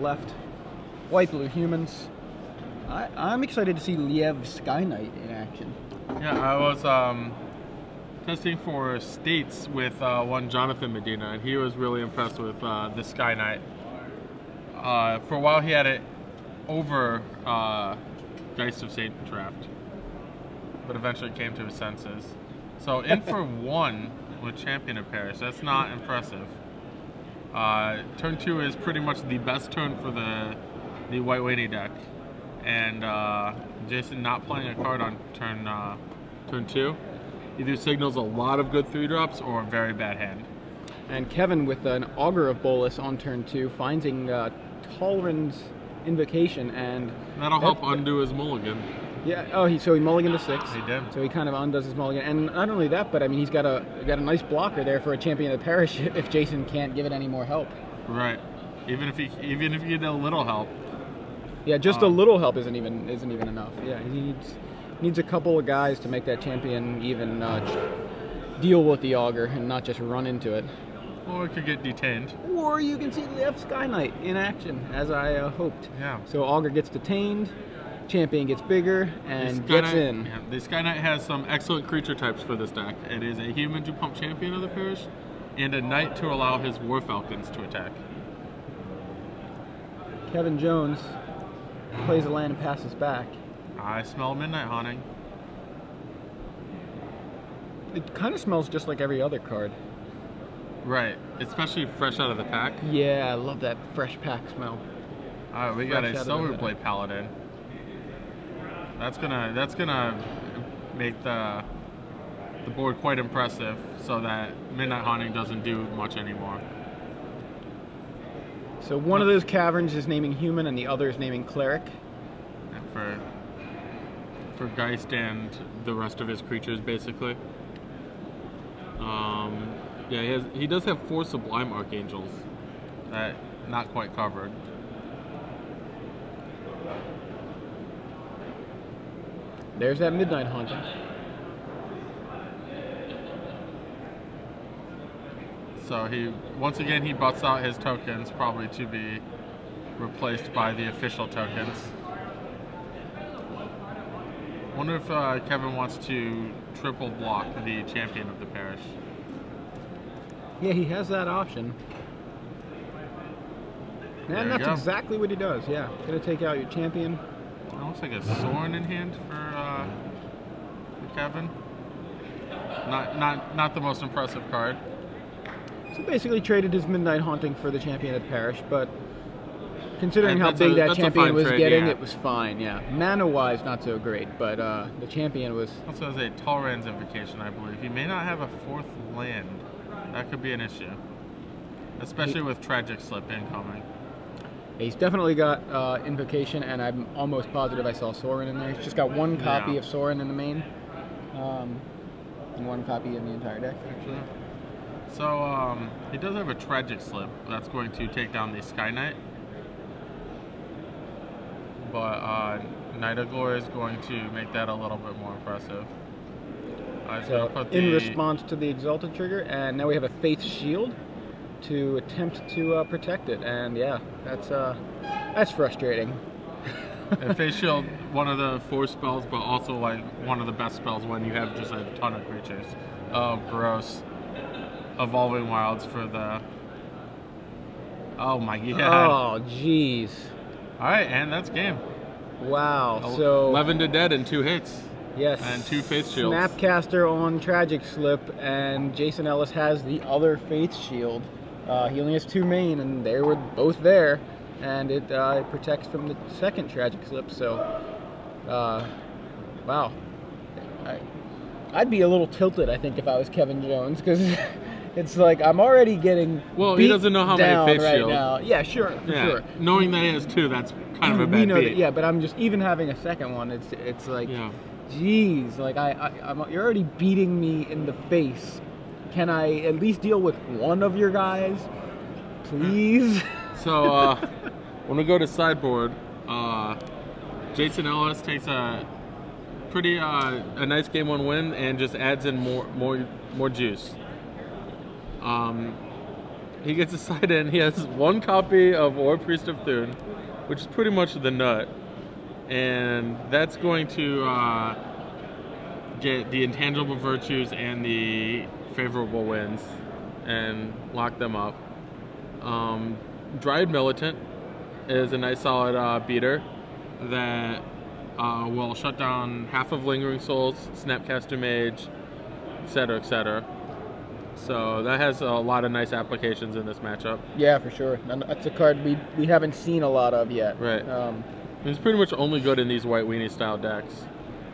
left. White Blue Humans. I'm excited to see Liev Sky Knight in action. Yeah, I was testing for states with one Jonathan Medina, and he was really impressed with the Sky Knight. For a while, he had it over Geist of Satan draft, but eventually came to his senses. So in for 1 with Champion of Paris. That's not impressive. Turn 2 is pretty much the best turn for the White Wayne deck, and Jason not playing a card on turn 2 either signals a lot of good 3-drops or a very bad hand. And Kevin with an Augur of Bolus on turn 2, finding Talrin's Invocation, and that'll help undo his mulligan. Yeah. Oh, so he mulliganed to 6. He did. So he kind of undoes his mulligan, and not only that, but I mean he's got a nice blocker there for a Champion of the Parish if Jason can't give it any more help. Right. Even if he get a little help. Yeah, just a little help isn't even enough. Yeah, he needs a couple of guys to make that champion even deal with the Augur and not just run into it. Or it could get detained. Or you can see the F Sky Knight in action, as I hoped. Yeah. So Augur gets detained, champion gets bigger, and gets in. Yeah, the Sky Knight has some excellent creature types for this deck. It is a human to pump Champion of the Parish, and a Knight to allow his War Falcons to attack. Kevin Jones plays a land and passes back. I smell Midnight Haunting. It kind of smells just like every other card. Right, especially fresh out of the pack. Yeah, I love that fresh pack smell. Alright, we got a Silverblade Paladin. That's gonna make the board quite impressive, so that Midnight Haunting doesn't do much anymore. So one of those caverns is naming Human, and the other is naming Cleric. And for Geist and the rest of his creatures, basically. Yeah, he does have 4 Sublime Archangels that not quite covered. There's that Midnight Haunting. So once again he busts out his tokens, probably to be replaced by the official tokens. Wonder if Kevin wants to triple block the Champion of the Parish. Yeah, he has that option. And that's exactly what he does, yeah. Gonna take out your champion. It looks like a Sorin in hand for Kevin. Not the most impressive card. So basically traded his Midnight Haunting for the Champion of the Parish, but considering how big that champion was getting, it was fine, yeah. Mana-wise, not so great, but the champion was... Also has a Talran's Invocation, I believe. He may not have a 4th land. That could be an issue. Especially with Tragic Slip incoming. He's definitely got Invocation, and I'm almost positive I saw Sorin in there. He's just got 1 copy of Sorin in the main. And 1 copy in the entire deck, actually. So, he does have a Tragic Slip. That's going to take down the Sky Knight. But Knight of Glory is going to make that a little bit more impressive. So in response to the Exalted trigger, and now we have a Faith Shield to attempt to protect it, and yeah, that's frustrating. And Faith Shield, one of the 4 spells, but also like one of the best spells when you have just a ton of creatures. Oh, gross. Evolving Wilds for the... Oh my god. Oh, jeez. Alright, and that's game. Wow, so... 11 to dead and 2 hits. Yes. And 2 Faith Shields. Snapcaster on Tragic Slip, and Jason Ellis has the other Faith Shield. He only has 2 main, and they were both there, and it protects from the second Tragic Slip. So, wow, I'd be a little tilted, I think, if I was Kevin Jones, because it's like I'm already getting he doesn't know how many Faith Shields. Now. Yeah, sure, sure. Knowing that he has 2, that's kind of a bad beat. Yeah, but I'm just even having a second one. It's like. Yeah. Jeez, like you're already beating me in the face. Can I at least deal with one of your guys, please? So when we go to sideboard, Jason Ellis takes a pretty a nice game 1 win and just adds in more juice. he gets a side in. He has one copy of War Priest of Thune, which is pretty much the nut. And that's going to get the intangible virtues and the favorable wins and lock them up. Dryad Militant is a nice solid beater that will shut down half of Lingering Souls, Snapcaster Mage, etc., etc. So that has a lot of nice applications in this matchup. Yeah, for sure. And that's a card we haven't seen a lot of yet. Right. It's pretty much only good in these White Weenie style decks.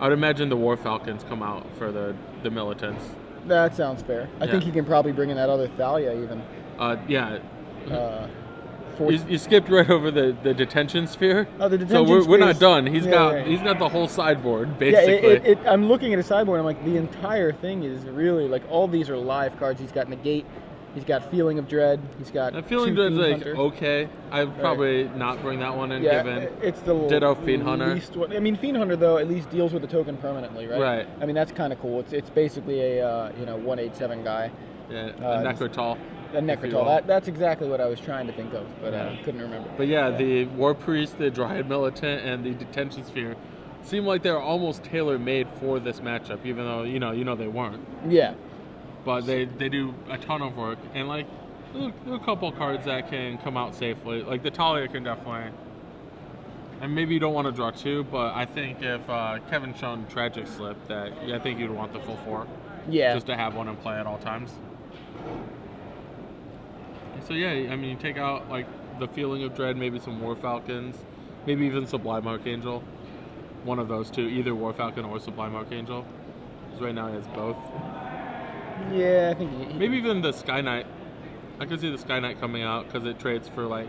I would imagine the War Falcons come out for the Militants. That sounds fair. I think he can probably bring in that other Thalia even. Yeah. You skipped right over the detention sphere. Oh, the detention sphere. So we're not done. He's got the whole sideboard basically. Yeah, I'm looking at a sideboard. I'm like, the entire thing is really like all these are live cards. He's got Negate. He's got Feeling of Dread. He's got Feeling Dread's like okay. I'd probably not bring that one in. Given it's the Ditto Fiend Hunter. I mean, Fiend Hunter though at least deals with the token permanently, right? Right. I mean that's kind of cool. It's basically a 1/8/7 guy. Yeah, a Necrotol. A Necrotol. That's exactly what I was trying to think of, but I couldn't remember. But yeah, the War Priest, the Dryad Militant, and the Detention Sphere seem like they're almost tailor-made for this matchup, even though you know they weren't. Yeah. But they do a ton of work, and like there are a couple cards that can come out safely. Like the Talia can definitely, and maybe you don't want to draw two, but I think if Kevin shown Tragic Slip, that I think you'd want the full 4. Yeah. Just to have one in play at all times. So yeah, I mean, you take out like the Feeling of Dread, maybe some War Falcons, maybe even Sublime Archangel. One of those two, either War Falcon or Sublime Archangel. Because right now he has both. Yeah, I think maybe even the Sky Knight. I could see the Sky Knight coming out because it trades for like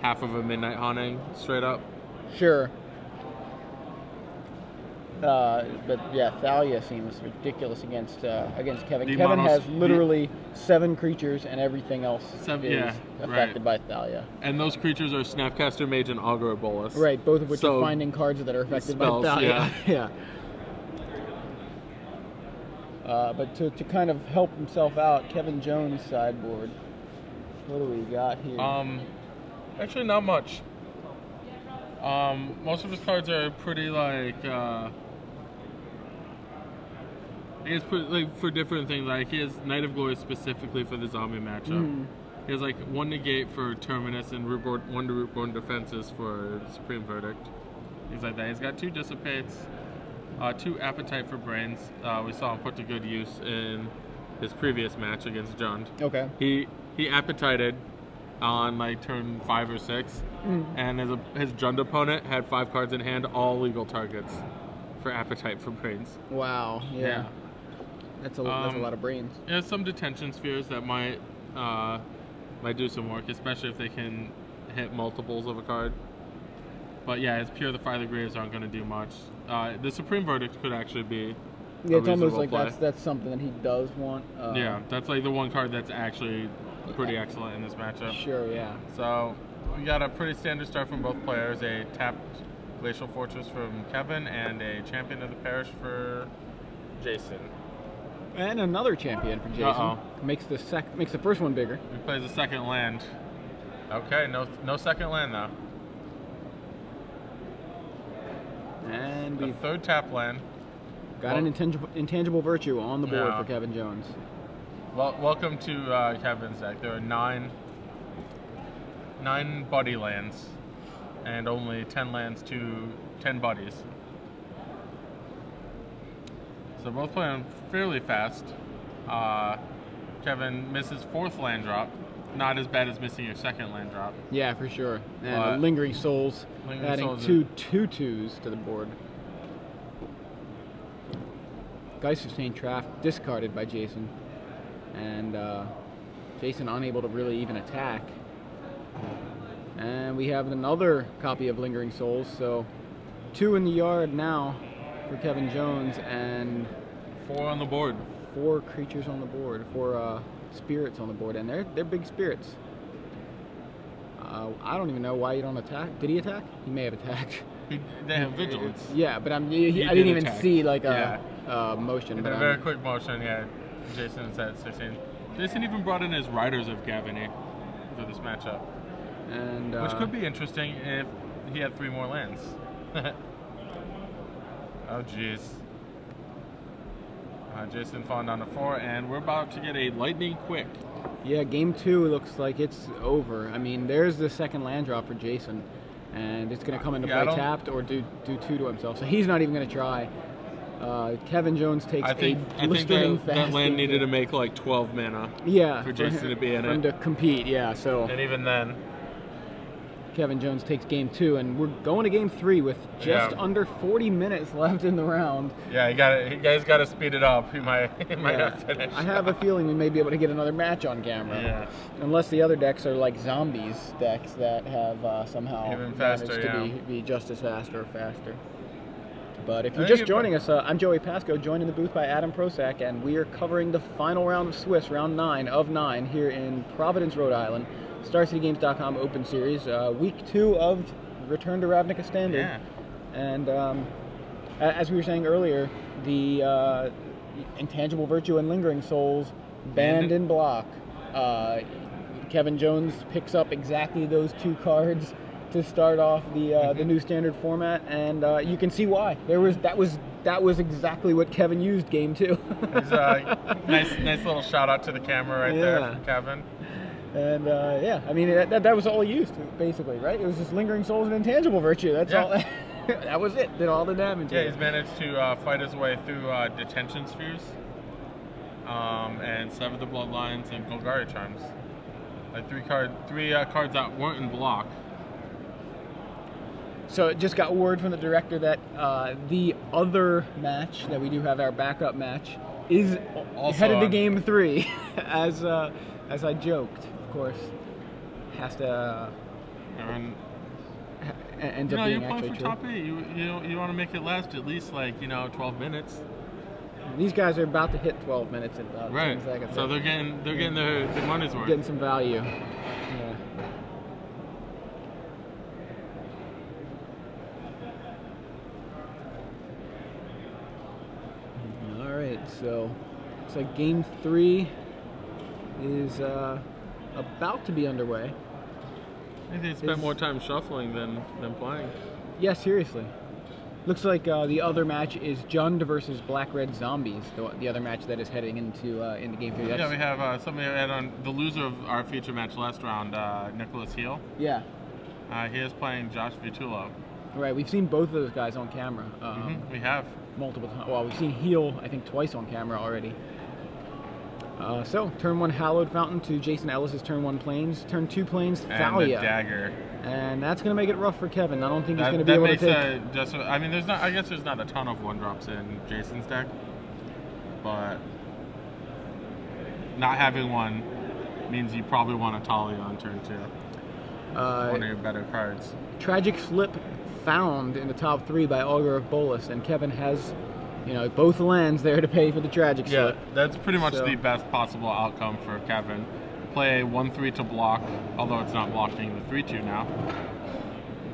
half of a Midnight Haunting straight up. Sure. But yeah, Thalia seems ridiculous against Kevin. Kevin has literally 7 creatures and everything else is affected by Thalia. And those creatures are Snapcaster Mage and Augur Bolus. Right, both of which are finding cards that are affected by Thalia. Yeah. But to kind of help himself out, Kevin Jones' sideboard. What do we got here? Actually, not much. Most of his cards are pretty like. I guess for different things. Like he has Knight of Glory specifically for the zombie matchup. He has like 1 Negate for Terminus and 1 to Rootborn Defenses for Supreme Verdict. Things like that. He's got 2 Dissipates. 2 Appetite for Brains. We saw him put to good use in his previous match against Jund. Okay. He appetited on like turn 5 or 6, and his Jund opponent had 5 cards in hand, all legal targets for Appetite for Brains. Wow. Yeah. That's a lot of brains. Yeah, some detention spheres that might do some work, especially if they can hit multiples of a card. But yeah, his Pure the Fire the Graves aren't going to do much. The Supreme Verdict could actually be it's almost like that's something that he does want. Yeah, that's like the one card that's actually pretty excellent in this matchup. Sure, yeah. So we got a pretty standard start from both players. A tapped Glacial Fortress from Kevin and a Champion of the Parish for Jason. And another champion for Jason. Makes the first one bigger. He plays a second land. Okay, no second land though. And the 3rd tap land. Got an intangible virtue on the board for Kevin Jones. Well, welcome to Kevin's deck. There are 9 buddy lands, and only 10 lands to 10 buddies. So both playing fairly fast. Kevin misses 4th land drop. Not as bad as missing your 2nd land drop. Yeah, for sure. And Lingering Souls, adding 2 2/2s to the board. Geist Sustained Traft discarded by Jason. And Jason unable to really even attack. And we have another copy of Lingering Souls, so 2 in the yard now for Kevin Jones, and 4 on the board. 4 creatures on the board, 4 spirits on the board, and they're big spirits. I don't even know why you don't attack. Did he attack? He may have attacked. They have vigilance. Yeah, but I didn't even see like a motion. He did a very quick motion. Yeah, Jason is at 16. Jason even brought in his Riders of Gavany for this matchup. And which could be interesting if he had 3 more lands. Oh, jeez. Jason falling down to 4, and we're about to get a lightning quick. Yeah, game 2 looks like it's over. I mean, there's the second land drop for Jason, and it's going to come into play tapped or do 2 to himself. So he's not even going to try. Kevin Jones takes I think that land needed to make like 12 mana. Yeah, for Jason to be in for him to compete. Yeah, so. And even then, Kevin Jones takes game 2, and we're going to game 3 with just under 40 minutes left in the round. Yeah, you guys got to speed it up. He might not finish. I have a feeling we may be able to get another match on camera. Yeah. Unless the other decks are like zombies decks that have somehow even faster, managed to be just as fast or faster. But if you're just joining us, I'm Joey Pasco, joined in the booth by Adam Prosak, and we are covering the final round of Swiss, round 9 of 9, here in Providence, Rhode Island. StarCityGames.com Open Series, week 2 of Return to Ravnica Standard. Yeah. And as we were saying earlier, the Intangible Virtue and Lingering Souls banned in block. Kevin Jones picks up exactly those 2 cards to start off the new standard format, and you can see why. That was exactly what Kevin used game 2. Nice little shout out to the camera right there from Kevin. And yeah, I mean that was all he used basically, right? It was just Lingering Souls and Intangible Virtue. That's all. That was it. Did all the damage. Yeah, he's managed to fight his way through Detention Spheres, and Sever the Bloodlines and Golgari Charms. Like 3 cards that weren't in block. So it just got word from the director that the other match that we do have, our backup match, is also headed to game 3, as I joked. Of course, has to end up being actually true. You play for top 8. You want to make it last at least 12 minutes. These guys are about to hit 12 minutes in about 10 seconds. So they're getting their money's worth. Getting some value. Yeah. All right, so looks like game 3 is about to be underway. I think they spent more time shuffling than playing. Yeah, seriously. Looks like the other match is Jund versus Black Red Zombies, the other match that is heading into game 3. Yeah, we have somebody had on the loser of our feature match last round, Nicholas Heel. Yeah. He is playing Josh Vitullo. Right, we've seen both of those guys on camera. We have. Multiple times. Well, we've seen Heel, I think, twice on camera already. So, turn 1 Hallowed Fountain to Jason Ellis' turn 1 Plains. Turn 2 Plains, Thalia. And the Dagger. And that's going to make it rough for Kevin. I don't think he's going to be able to take... I mean, I guess there's not a ton of 1-drops in Jason's deck. But not having one means you probably want a Talia on turn 2. One of your better cards. Tragic Slip found in the top 3 by Augur of Bolus, and Kevin has, both lands there to pay for the Tragic Slip. Yeah, that's pretty much the best possible outcome for Kevin. Play a 1/3 to block, although it's not blocking the 3/2 now,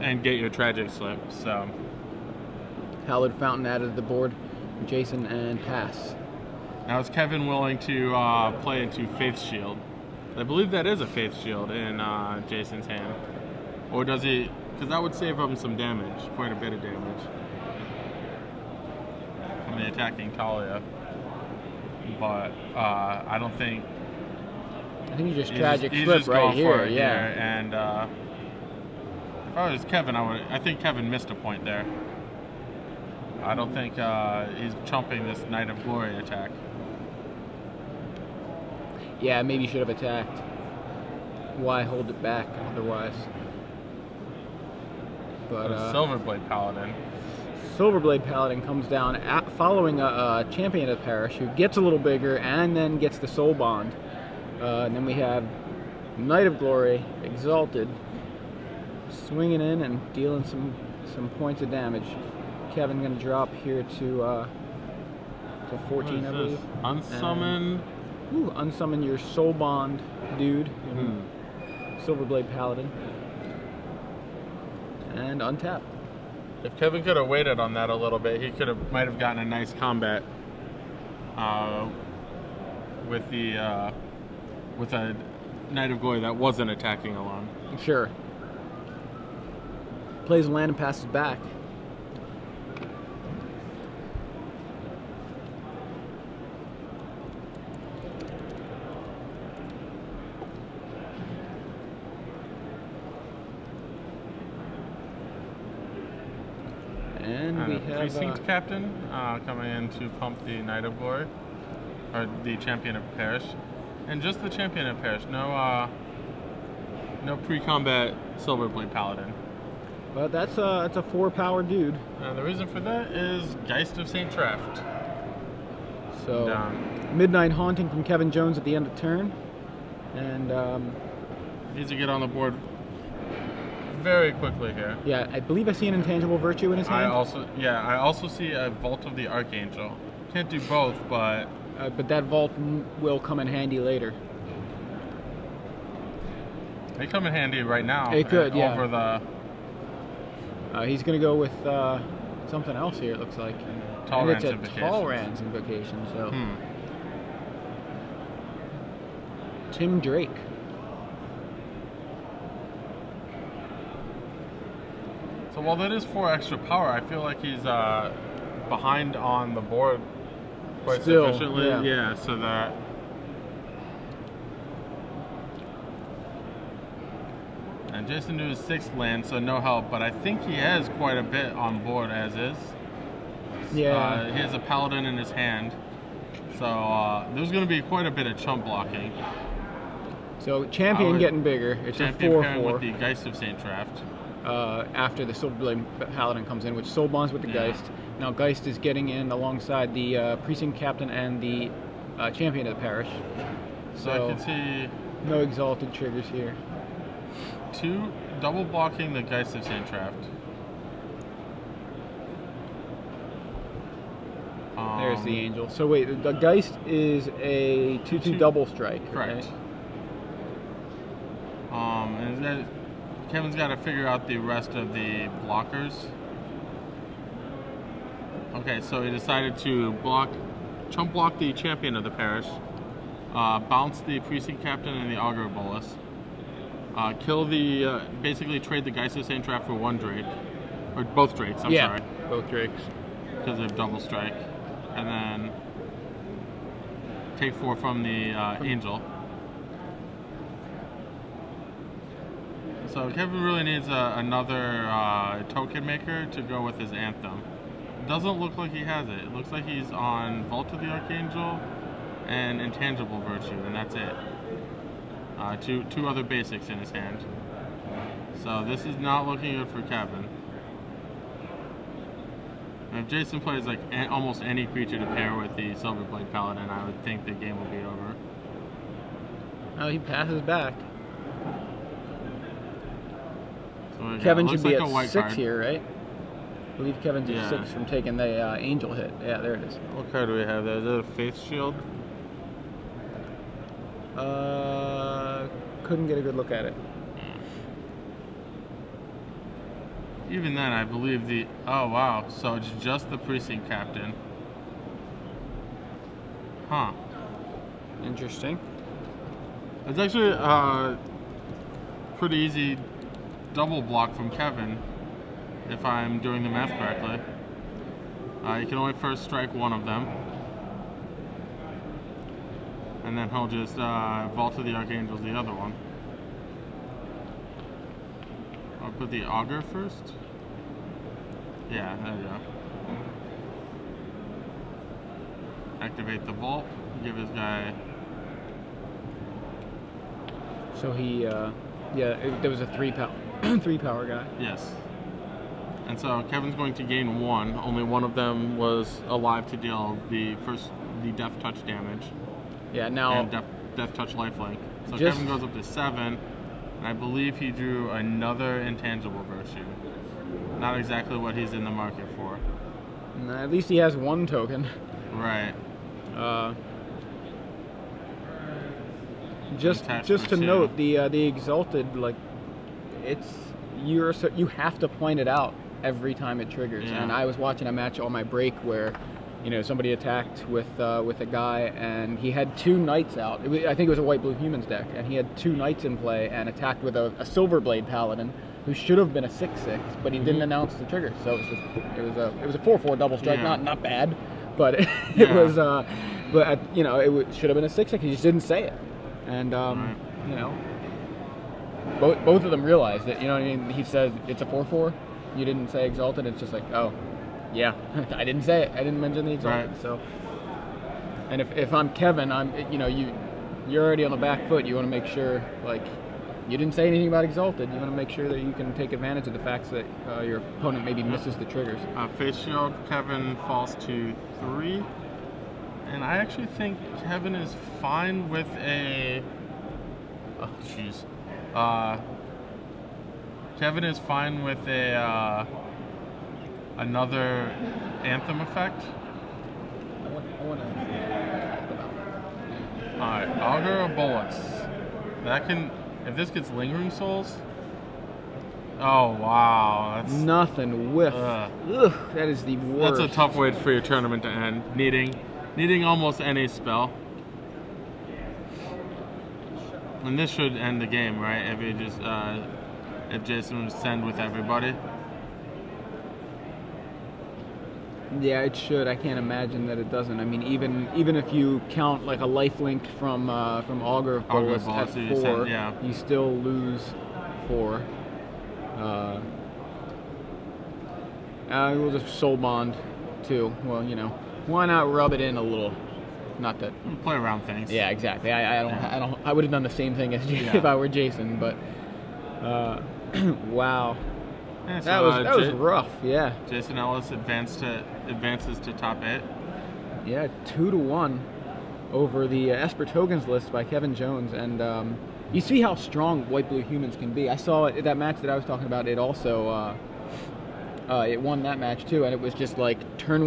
and get your Tragic Slip. So, Hallowed Fountain added to the board for Jason and pass. Now is Kevin willing to play into Faith Shield? I believe that is a Faith Shield in Jason's hand, or does he? Because that would save him some damage, quite a bit of damage from the attacking Talia. But I don't think. I think you just Tragic Slip right here, yeah. And if I was Kevin, I think Kevin missed a point there. I don't think he's chumping this Knight of Glory attack. Yeah, maybe you should have attacked. Why hold it back otherwise? But Silverblade Paladin. Silverblade Paladin comes down following a Champion of the Parish who gets a little bigger and then gets the Soul Bond. And then we have Knight of Glory, Exalted, swinging in and dealing some points of damage. Kevin going to drop here to 14, I believe. Unsummon. Unsummon your Soul Bond dude. Silverblade Paladin. And untap. If Kevin could have waited on that a little bit, he might have gotten a nice combat with the with a Knight of Glory that wasn't attacking alone. Sure. Plays land and passes back. And we have Precinct Captain coming in to pump the Knight of Glory, or the Champion of Parish, and just the Champion of Parish. No, no pre-combat Silverblade Paladin. But that's a 4-power dude. And the reason for that is Geist of St. Traft. So Midnight Haunting from Kevin Jones at the end of turn, and needs to get on the board very quickly here. Yeah, I believe I see an Intangible Virtue in his hand. I also see a Vault of the Archangel. Can't do both, but that vault will come in handy later. They come in handy right now. It could, yeah. Over the. He's going to go with something else here. It looks like. Tolerance and it's a Tolerance Invocation. So. Tim Drake. So while that is 4 extra power, I feel like he's behind on the board quite sufficiently. Yeah, so that. And Jason knew his 6th land, so no help, but I think he has quite a bit on board as is. Yeah. He has a Paladin in his hand, so there's going to be quite a bit of chump blocking. So Champion getting bigger. It's Champion a 4/4. pairing with the Geist of St. Traft. After the Silverblade Paladin comes in, which soul bonds with the Geist. Now Geist is getting in alongside the Precinct Captain and the Champion of the Parish. So I can see no Exalted triggers here. 2 double blocking the Geist of St. Traft. There's the Angel. So wait, the Geist is a 2/2 double strike. Correct. Right? And Kevin's got to figure out the rest of the blockers. Okay, so he decided to chump block the Champion of the Parish, bounce the Precinct Captain and the Augur Bolus, kill the, basically trade the Geist of St. Traft for 1 Drake, or both Drakes, I'm sorry. Both Drakes. Because they have double strike, and then take 4 from the Angel. So Kevin really needs another token maker to go with his Anthem. Doesn't look like he has it. It looks like he's on Vault of the Archangel and Intangible Virtue, and that's it. Two other basics in his hand. So this is not looking good for Kevin. And if Jason plays like almost any creature to pair with the Silverblade Paladin, I would think the game will be over. Oh, he passes back. So Kevin should be like at 6 here, right? I believe Kevin's at 6 from taking the Angel hit. Yeah, there it is. What card do we have there? Is that a Faith Shield? Couldn't get a good look at it. Even then, I believe the... Oh, wow. So it's just the Precinct Captain. Huh. Interesting. It's actually pretty easy double block from Kevin, if I'm doing the math correctly. You can only first strike 1 of them. And then he'll just Vault of the Archangels the other one. I'll put the Augur first. Yeah, there you go. Activate the Vault, give his guy... So he, there was a 3-power guy. Yes. And so Kevin's going to gain 1. Only one of them was alive to deal the Death Touch damage. Yeah, now... And Death Touch lifelink. So Kevin goes up to 7. And I believe he drew another Intangible Virtue. Not exactly what he's in the market for. At least he has 1 token. Right. Just to note, the Exalted, like, you have to point it out every time it triggers. Yeah. And I was watching a match on my break where you know, somebody attacked with a guy, and he had 2 knights out. I think it was a white blue humans deck, and he had 2 knights in play and attacked with a silver blade paladin, who should have been a 6/6, but he didn't announce the trigger. So it was a 4/4 double strike, not bad, but it was you know, it should have been a 6/6. He just didn't say it, and you know, both of them realized it. You know what I mean? He says it's a 4/4. You didn't say exalted. It's just like, oh, yeah, I didn't say it. I didn't mention the exalted. Right. So, and if I'm Kevin, you know, you're already on the back foot. You want to make sure, like, you didn't say anything about exalted. You want to make sure that you can take advantage of the facts that your opponent maybe misses the triggers. Face shield, Kevin falls to 3, and I actually think Kevin is fine with a. Oh, jeez. Kevin is fine with a another anthem effect. I want to talk about it. All right, auger of bullets. That can, if this gets lingering souls. Oh wow, that's nothing with. Ugh, that is the worst. That's a tough way for your tournament to end. Needing almost any spell. And this should end the game, right? If you just if Jason would send with everybody. Yeah, it should. I can't imagine that it doesn't. I mean, even if you count like a lifelink from Augur of Bolus at 4, you still lose 4. We'll just soul bond too. Well, you know, why not rub it in a little? Not that play around things. Yeah, exactly. I would have done the same thing as if I were Jason, but wow. Yeah, so, that was rough. Yeah. Jason Ellis advances to top 8. Yeah, 2-1 over the Esper Tokens list by Kevin Jones, and you see how strong white blue humans can be. I saw it, that match that I was talking about. It also it won that match too, and it was just like turn